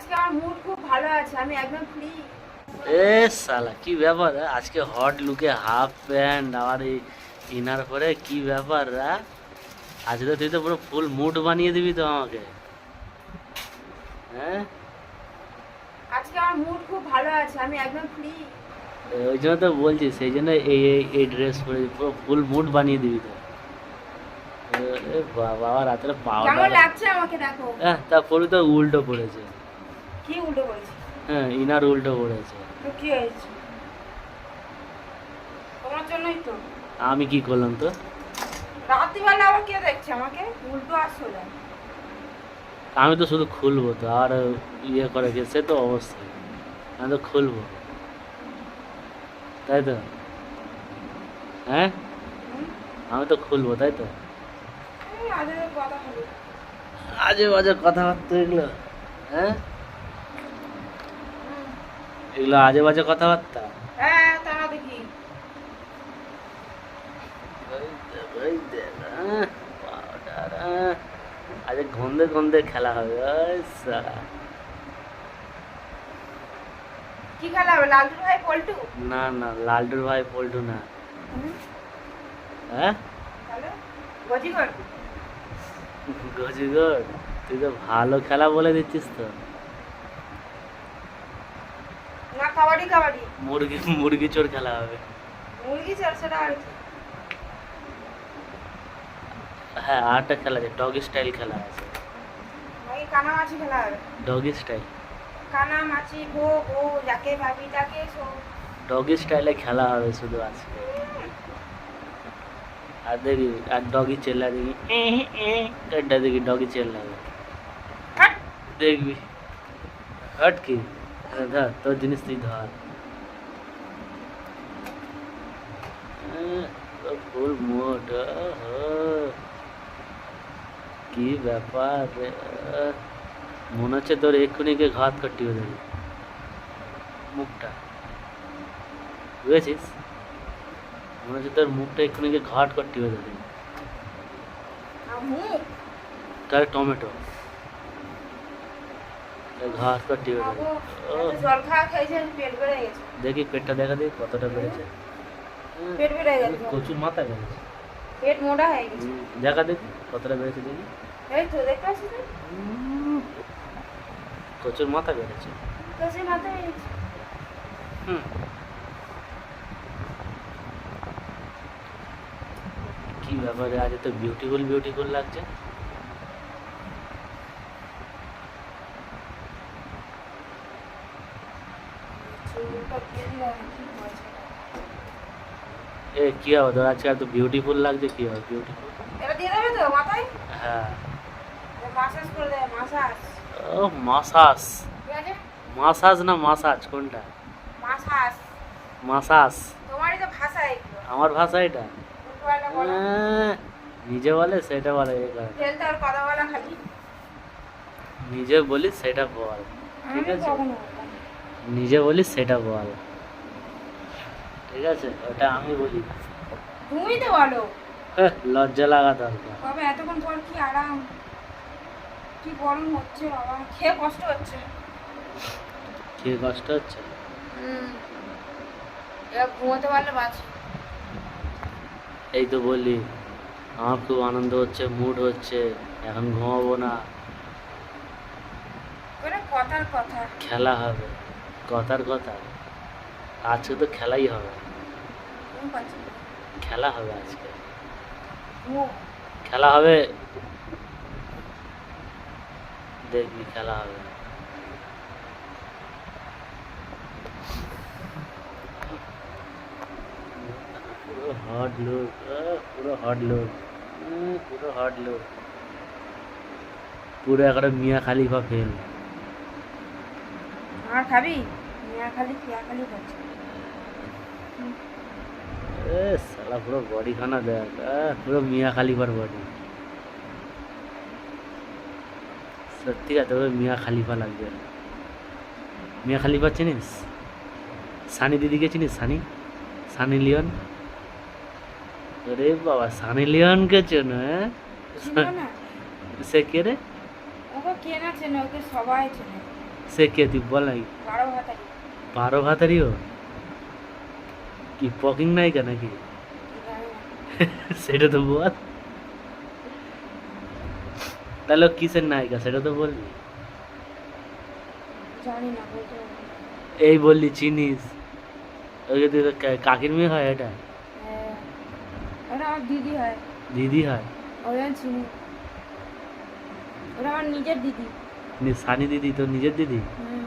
আজকে আমার মুড খুব ভালো আছে, আমি একদম ফ্রি। এ সালা কি ব্যাপার আজকে হট লুকে হাফ প্যান্ট আর এই ইনার পরে কি ব্যাপার আজকে তো তুই তো পুরো ফুল মুড বানিয়ে দিবি তো আমাকে। হ্যাঁ আজকে আমার মুড খুব ভালো আছে, আমি একদম ফ্রি। ওই জন্য তো বলছি, সেই জন্য এই এই ড্রেস পরে পুরো ফুল মুড বানিয়ে দিবি তো। এ বাবা রাত্রে কেমন পাউডার লাগছে আমাকে দেখো। হ্যাঁ তারপরে তো উল্টো পড়েছে। কি উল্টো করেছি? হ্যাঁ ইনার উল্টো পড়েছে। তো কি হয়েছে? তোমার জন্যই তো। আমি কি করলাম তো? রাত্রিবেলা আবার কে দেখছে আমাকে উল্টো আর সোজা? আমি তো শুধু খুলবো তো, আর ইয়ে করে গেছে তো অবশ্যই আমি তো খুলবো, তাই তো? হ্যাঁ হুম? আমি তো খুলবো তাই তো। এই আজে কথা হলো। আজে বাজে কথাবার্তা এগুলো। হ্যাঁ হুম। এগুলো আজে বাজে কথাবার্তা। হ্যাঁ তারা দেখি। আজ গন্ধে গন্ধে খেলা হবে। ওই সালা। কি খেলা হবে? লালটু ভাই পল্টু? না না লালটুর ভাই পল্টু না। হুম। হ্যাঁ তাহলে গজিগর? গজিগর? তুই তো ভালো খেলা বলে দিচ্ছিস তো। না কাবাডি কাবাডি। মুরগি মুরগি চোর খেলা হবে। মুরগি চার সেটা আর কি? হ্যাঁ আরেকটা খেলা আছে, ডগি স্টাইল খেলা আছে। নাকি কানামাছি খেলা হবে? Doggy style. কানামাছি ভো ভো যাকে ভাবি তাকে সো। ডগি স্টাইলে খেলা হবে শুধু আজকে। আর দেখি আর ডগি চেল্লা দেখি এটা দেখি ডগি চেল্লাবে হাট! দেখবি। হট কি? ধর তোর জিনিস তুই ধর। ফুল মোট কি ব্যাপার রে? মনে হচ্ছে তোর এক্ষুনি কে ঘাত কাটি হয়ে যাবে মুখটা, বুঝেছিস? মনে হচ্ছে তোর মুখটা এক্ষুনি কে ঘাট কাটি হয়ে যাবে। আমু তার টমেটো ঘাস কাটি হয়ে যাবে। বাবু এত জল খাওয়া খেয়েছে পেট বেড়ে গেছে। দেখি পেটটা দেখা দেখি কতটা বেড়েছে। পেট বেড়ে গেছে। কচুর মাথা বেড়েছে। পেট মোটা হয়ে গেছে। দেখা দেখি কতটা বেড়েছে দেখি। এই তো দেখতে পাচ্ছিস না? কচুর মাথা বেড়েছে। কাছে মাথা হয়ে গেছে। হুম কি ব্যাপারে আজ তো বিউটিফুল বিউটিফুল লাগছে। চুলটা দিয়ে দিলাম, কি হয়েছে? এ কি হবে তোর আজকে এত বিউটিফুল লাগছে, কি হবে বিউটিফুল? এটা দিয়ে দেবে তো মাথায়? হ্যাঁ মাসাজ করে দেবে, মাসাজ। ও মাসাজ। ঠিক আছে? মাসাজ না মাসাজ কোনটা? মাসাজ। মাসাজ তোমারই তো ভাষা এগুলো। আমার ভাষা এটা? উল্টোপাল্টা বলো। নিজে বলে সেটা বলে এ করে। ফেলতে আর কথা বলা খালি। নিজে বলিস সেটা বল, ঠিক আমি আছে? কখনো বলবো না। নিজে বলিস সেটা বল, ঠিক আছে? ওটা আমি বলি। তুমি তো বলো। লজ্জা লাগা দরকার। বাবা এতক্ষণ পর কি আরাম, কি গরম হচ্ছে বাবা, খেয়ে কষ্ট হচ্ছে। কি কষ্ট হচ্ছে? এবার ঘুমোতে পারলে বাঁচি। এই তো বললি আমার খুব আনন্দ হচ্ছে, মুড হচ্ছে, এখন ঘুমাবো না, মানে কথার কথা। খেলা হবে। কথার কথা? আজকে তো খেলাই হবে। ঘুম পাচ্ছি না। খেলা হবে আজকে, ঘুমো। খেলা হবে, দেখবি খেলা হবে। পুরো হট লুক, পুরো হট লুক, পুরো হট লুক, পুরো একটা মিয়া খালিফা ফেল। আর খাবি? মিয়া খালি খিয়া খালি খাচ্ছে। এ সালা পুরো বডি খানা দেখ, পুরো মিয়া খালিফার বডি। সত্যি কথা পুরো মিয়া খালিফা লাগবে। মিয়া খালিফা চিনিস? সানি দিদিকে চিনিস? সানি, সানি লিওন। আরে বাবা সানি লিওনকে চেনো? হ্যাঁ চিনো না? সে কে রে? ওকে কে না চেনে, ওকে সবাই চেনে। সে কে তুই বল নাই? 12 ভাতারি। 12 ভাতারিও কি পকিং নায়িকা নাকি? সেটা তো বল। তাহলে ও কিসের নায়িকা সেটা তো বলবি। জানি না বলতে পারবো না। এই বললি চিনিস, ওই যে তুই কাকির মেয়ে হয় এটা? হ্যাঁ, ওটা আমার দিদি হয়। দিদি হয়? ওই আমি চিনি। ওটা আমার নিজের দিদি। সানি দিদি তো নিজের দিদি? হুম।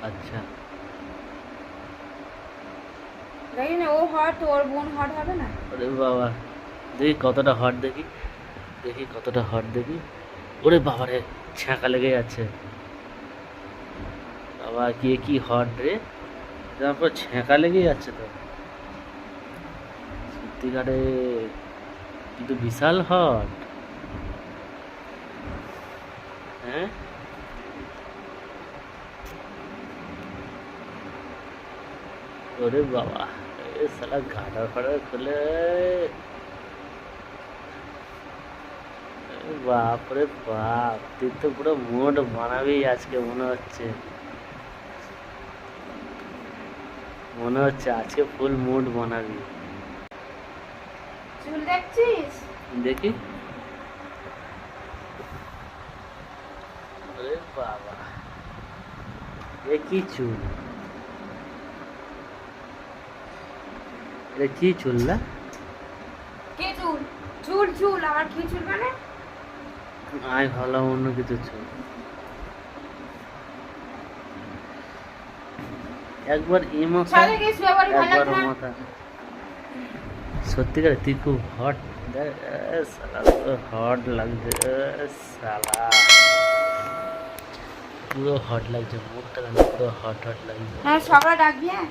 আচ্ছা। দেখি না ও হট তো ওর বোন হট হবে না? ওরে বাবা, দেখি কতটা হট দেখি, দেখি কতটা হট দেখি। ওরে বাবা রে, ছ্যাঁকা লেগে যাচ্ছে। বাবা কে কি হট রে, তারপর ছ্যাঁকা লেগে যাচ্ছে তো। সত্যিকারে কিন্তু বিশাল হট। হ্যাঁ, ওরে বাবা, এ শালা ঘাটার ফাটার খুলে, বাপ রে বাপ, তুই তো পুরো মুড বানাবি আজকে মনে হচ্ছে। মনে হচ্ছে আজকে ফুল মুড বানাবি। চুল দেখছিস? দেখি। আরে বাবা, এ কি চুল, এটা কি চুল না? কে চুল? চুল চুল আমার কি চুল মানে? আমি ভাবলাম অন্য কিছু চুল। একবার ই মাথা, সাথে গিয়ে শুয়ে পড়ি, ভালো একবার ও লাগছে না? মাথা। সত্যিকারে তুই খুব হট, সালা হট লাগছে, সালা পুরো হট লাগছে, মুখটা যেন পুরো হট হট লাগছে। হ্যাঁ সকালে ডাকবি। হ্যাঁ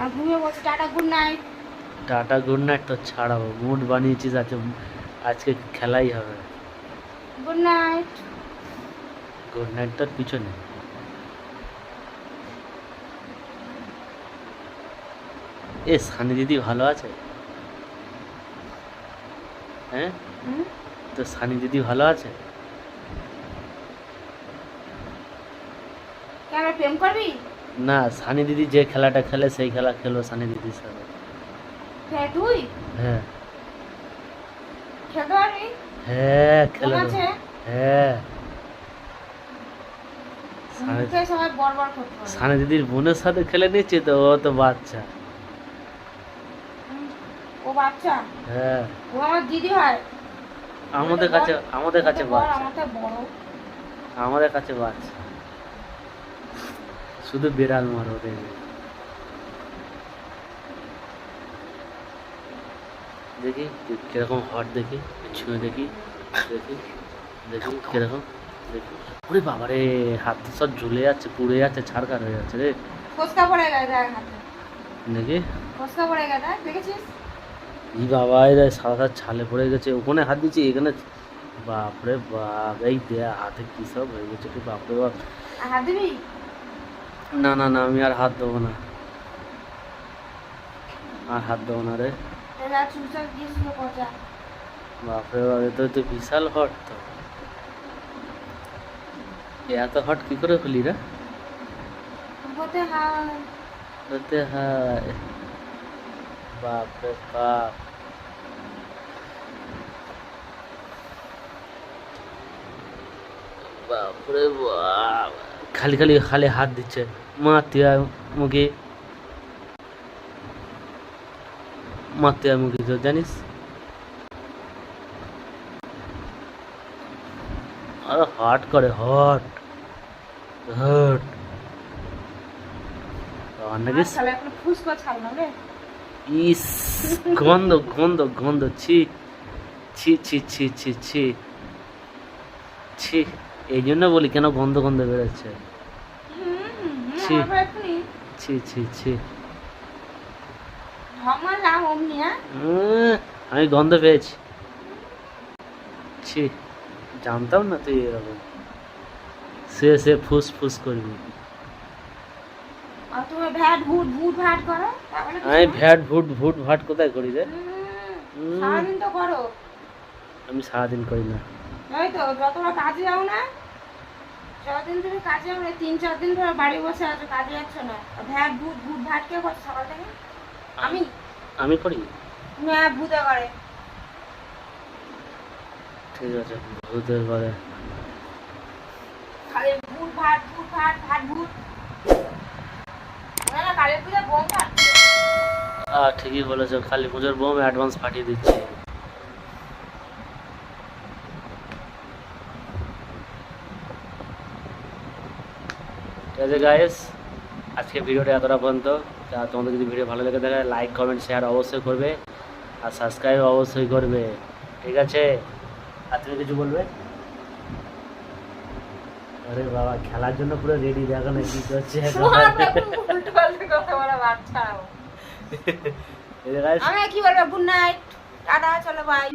আমি ঘুমিয়ে বলছি, tata good night. Tata good night তো ছাড়াবো, মুড বানিয়েছিস আছে, আজকে খেলাই হবে। Good night. গুড নাইট তোর পিছনে। এ সানি দিদি ভালো আছে? হ্যাঁ, হুম? তো সানি দিদি ভালো আছে? কেন প্রেম করবি? না, সানি দিদি যে খেলাটা খেলে সেই খেলা খেলো সানি দিদির সাথে। কে তুই হ্যাঁ খেলতে পারবি? হ্যাঁ, মনে খেলে আছে? হ্যাঁ। সানি মুখে সবাই বড় করতে পারে। সানি দিদির বোনের সাথে খেলে নিচ্ছে তো, ও তো বাচ্চা। হুম, ও বাচ্চা? হ্যাঁ, ও আমার দিদি হয়। আমাদের কাছে ওটা বড়, বাচ্চা, আমার থেকে বড়। আমাদের কাছে বাচ্চা। শুধু বিড়াল মারো ওদের। দেখি তুই কিরকম হট, দেখি ছুঁয়ে দেখি, দেখি দেখি কিরকম, দেখি। ওরে বাবা রে, হাত তো সব ঝুলে যাচ্ছে, পুড়ে যাচ্ছে, ছাড়খাড় হয়ে যাচ্ছে রে। ফসকা পড়ে গেছে দেখ হাতে। দেখি। ফসকা পড়ে গেছে দেখ, দেখেছিস? ই বাবা, এরা সাদা সাদা ছালে পড়ে গেছে, ওখানে হাত দিচ্ছি এখানে। বাপরে বাপ, এই দেয়া হাতে কি সব হয়ে গেছে রে, বাপরে বাপ। আর হাত দিবি? না না না, আমি আর হাত দেবো না, আর হাত দেবো না রে। এবার চুপচাপ দিয়েছিল পচা। বাপরে বাপ, এ তো বিশাল হট তো। এত হট কি করে হলি রে? হতে হয়। হতে হয়, বাপরে বাপ। বাপরে বাপ, খালি খালি খালি হাত দিচ্ছে, মারতে হয় মুখে, মারতে হয় মুখে, তো জানিস। আর হট করে, হট হট অনেকে। শালা এখন ফুসকা ছাড়লাম রে। ইস, গন্ধ গন্ধ গন্ধ, ছি ছি ছি ছি ছি ছি ছি। এই জন্য বলি কেন গন্ধ গন্ধ বেরোচ্ছে। ছি আমার এখনই ছি ছি ছি। ঢং মারলাম অমনি। হ্যাঁ আমি গন্ধ পেয়েছি। ছি, জানতাম না তুই এরকম সে ফুস ফুস করবি। আর তুমি ভ্যাট ভুট ভুট ভাট করো, তারপরে কিছু আমি না? ভ্যাট ভুট ভুট ভাট কোথায় করি রে? সারাদিন তো করো। আমি সারাদিন করি না। ওই তো যতবার কাজে যাও না, যতদিন তুমি কাজে যাও না, 3-4 দিন ধরে বাড়ি বসে আছো, কাজে যাচ্ছ না, ভ্যাট ভূত ভূত ভাট কে করছো সকাল থেকে? আমি আমি করি। না, ভূতে করে। ঠিক আছে, ভূতের করে। খালি ভূত ভাট ভূত ভাট ভাট ভূত। না কালী পূজা বোম ফাটছে। ঠিকই বলেছো, কালী পুজোর বোম অ্যাডভান্স পাঠিয়ে দিচ্ছি। ঠিক আছে গাইস, আজকে ভিডিওটা এতটা পর্যন্ত। তা তোমাদের যদি ভিডিও ভালো লেগে থাকে লাইক কমেন্ট শেয়ার অবশ্যই করবে, আর সাবস্ক্রাইব অবশ্যই করবে। ঠিক আছে, আর তুমি কিছু বলবে? আরে বাবা, খেলার জন্য পুরো রেডি, দেখো না কি করছে উল্টো পাল্টা কথা বলা বাচ্চা। এই যে guys, আমি কি বলবো, গুড নাইট, টাটা, চলো বাই।